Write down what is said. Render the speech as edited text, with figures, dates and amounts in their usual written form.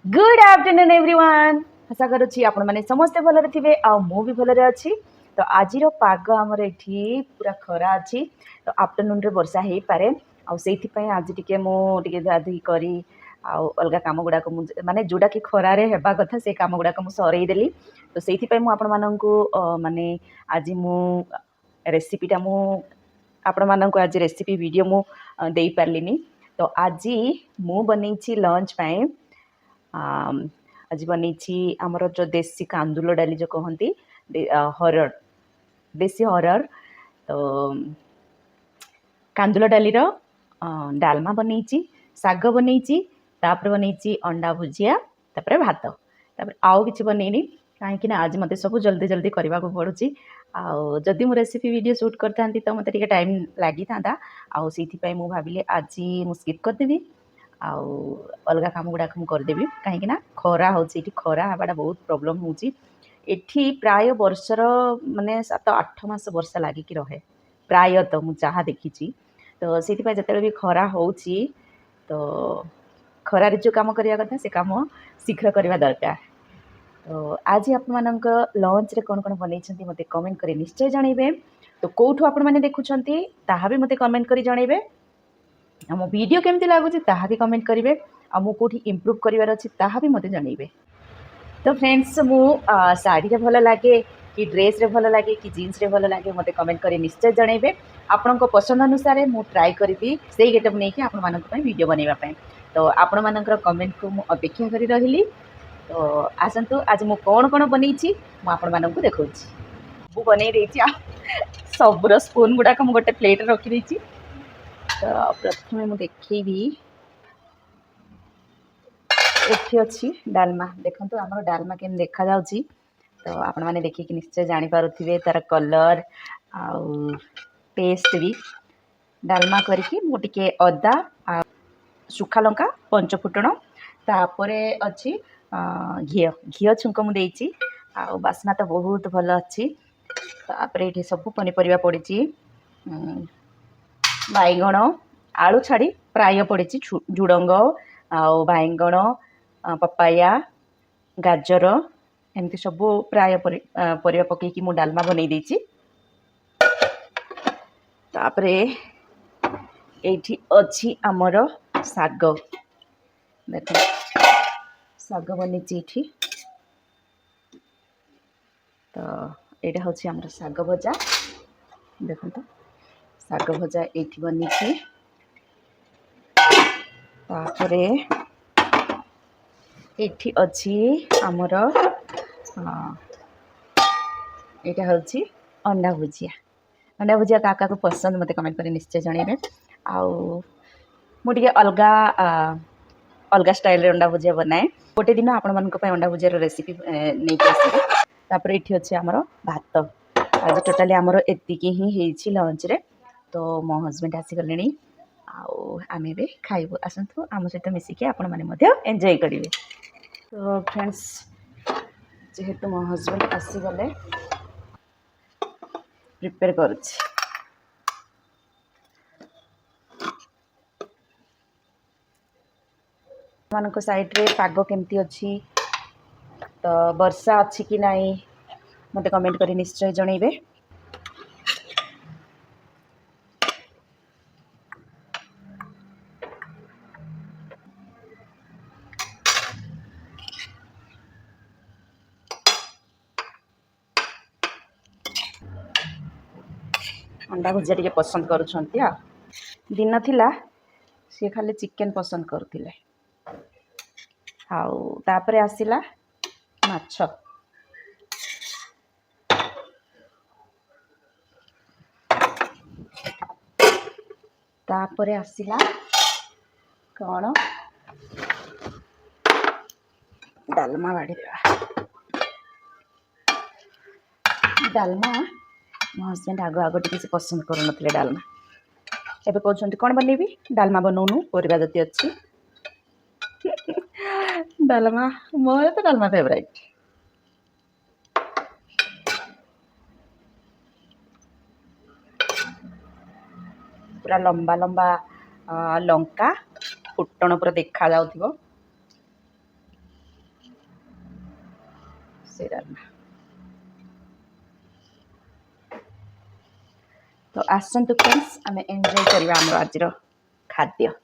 Good afternoon everyone. आशा करुच्ची आपण मैंने समस्ते भलरे थिबे आ मु भी भलरे अछि। तो आजिर पाग हमर एठी पूरा खरा अछि। तो आफ्टरनून रे वर्षा हेई पारे आ सेथि पय आज टिके मु टिके दादी करी आ अलगा काम गुडा को माने जोडा कि खरा रे हेबा कथा से काम गुडा को मु सरेई देली। तो सेथि पय मु आपण माननकु माने आज मु रेसिपीटा मु आपण माननकु आज रेसिपी वीडियो मु देई पारलिनी। तो आज मु बनेछि लंच पय आज बनी आमर जो देसी कांदुल डाली जो कहती हरड़ देसी हरड़। तो कांदुल डाली डालमा बनी साग बनी बनी अंडा भुजिया तापर भात तापर आउ कि बनईनी कहीं आज मत सब जल्दी जल्दी करने को पड़ुची। आदि मु रेसिपी वीडियो शूट करता तो मत टाइम लगी था आई मुझे भाविली आज मु स्किप करदेवी आउ अलगा काम गुड़ाक करदेवी कहीं खरा हो खरा हवाटा बहुत प्रोब्लेम होठी प्राय वर्षर माने 7-8 मास वर्षा लगिकी रहे प्राय तो मुझे जहाँ देखी। तो से भी खरा हो तो खरार जो कम करने कथा से कम शीघ्र करने दरकार। तो आज आप लंच रे कौन कौन बनई मत कमेंट कर निश्चय जनइबे। तो कौटू आपण मैंने देखुंत ताहा भी मत कमेंट कर जनइबे। मो वीडियो केमती लगुच भी कमेंट करेंगे आ मु कोठी इम्प्रूव करार अच्छी भी मत जनइबे। तो फ्रेंड्स मु साड़ी रे भल लगे कि ड्रेस रे भल लगे कि जीन्स रे भल लगे मत कमेंट कर निश्चय जनइबे। आपण पसंद अनुसार मु ट्राई करी से गेटअप नहीं आपण मान वीडियो बनवाई। तो आपण मान कमेंट को मु अपेक्षा करी रही। तो आसतु आज मु कौन कौन बनई आपण मान देखा सब बनई सबूर स्पून गुड़ाक मु गोटे प्लेट रखी। तो प्रथम मुझे देखी एठी अच्छी डालमा देखो आम डालमा केम देखा जाउची। तो आपण मैंने देखिए निश्चय जानीपे तार कलर आउ टेस्ट भी डालमा करके मुझे अदा आ सुखा लंका पंचफुटण तापर अच्छी घी घी छुंक मुझे आ बास्ना तो बहुत भल अच्छी। तापर ये सब पनीपरिया पड़ी बैगण आलू छाड़ी प्राय पड़ी झुड़ंग आउ बैगण पपाया गाजर एमती सब प्राय परिया पकईकी मु डालमा बनई देछि। तापरे एठी अछि आमर साग देख साग बनी एठी। तो यहाँ हूँ आमर साग भजा देखो साग भजा ये बनी तापरे एठी अच्छी आमर यहाँ हूँ अंडा भुजिया क्या क्या पसंद मत कमेंट कर निश्चय जनइबे। मुझे अलगा अलगा स्टाइल रे अंडा भुजिया बनाए गोटे दिन आपण मान अंडा भुजिया रेसिपी नहीं आसबे। तापर ये अच्छे आमर भात आज टोटाली आमर एतिकी ही लंच रे। तो मो हजबैंड आसीगले आमे भी खाइबू आसतु आम सहित मिसिकी आपण मैंने एंजॉय करेंगे। तो फ्रेंड्स जेहेतु मो हजबैंड आसीगले प्रिपेयर करुच्ची। मानक साइड रे पाग केमती अच्छी तो वर्षा अच्छी कि नहीं मत कमेंट कर निश्चय जनइबे। अंडा भुजिया टिके पसंद करुछंती आ दिन थिला सी खाली चिकेन पसंद करुथिले आउ तापरे आसिला माछ तापरे आसिला कौन डालमा बाड़ी डालमा मो हजबैंड आग आग टी पसंद करू नथिले डालमा एबे कहउछंती कौन बनैबी डालमा बनौनु परिबा जति अच्छी डालमा मोर तो डालमा फेवरेट। पूरा लंबा लंबा लंका फुटण पूरा देखा जाउथिबो ରୋଷେଇ ଡାଲମା। ତ ଆସନ୍ତୁ ଫ୍ରେଣ୍ଡସ୍, ଆମେ ଏନ୍ଜୟ କରିବା ଆମର ଆଜିର ଖାଦ୍ୟ।